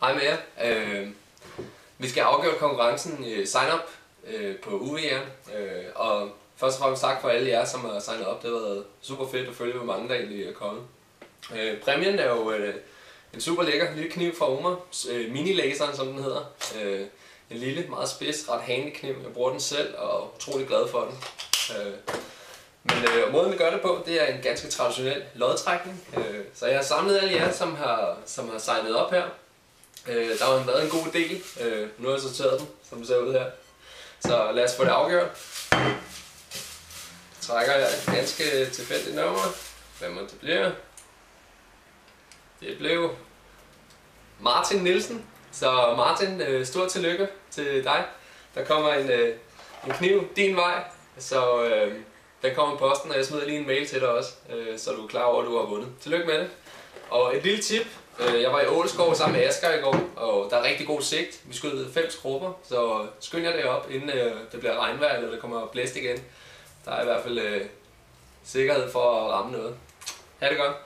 Hej med jer. Vi skal afgøre konkurrencen sign-up på UVR. Og først og fremmest tak for alle jer, som har signet op. Det har været super fedt at følge, hvor mange der egentlig er kommet. Præmien er jo en super lækker lille kniv fra Oma. Mini-laseren, som den hedder. En lille, meget spids, ret handy kniv. Jeg bruger den selv og er utrolig glad for den. Men måden vi gør det på, det er en ganske traditionel lodtrækning. Så jeg har samlet alle jer, som har signet op her. Der har været en god del. Nu har jeg sorteret dem, som det ser ud her. Så lad os få det afgjort. Trækker jeg et ganske tilfældigt nummer. Hvad må det blive? Det blev Martin Nielsen. Så Martin, stort tillykke til dig. Der kommer en kniv din vej. Så den kommer i posten, og jeg smider lige en mail til dig også, så du er klar over, at du har vundet. Tillykke med det. Og et lille tip. Jeg var i Åleskov sammen med Asger i går, og der er rigtig god sigt. Vi skød 5 skrubber, så skynd jer derop, inden det bliver regnvejr, eller det kommer blæst igen. Der er i hvert fald sikkerhed for at ramme noget. Ha' det godt.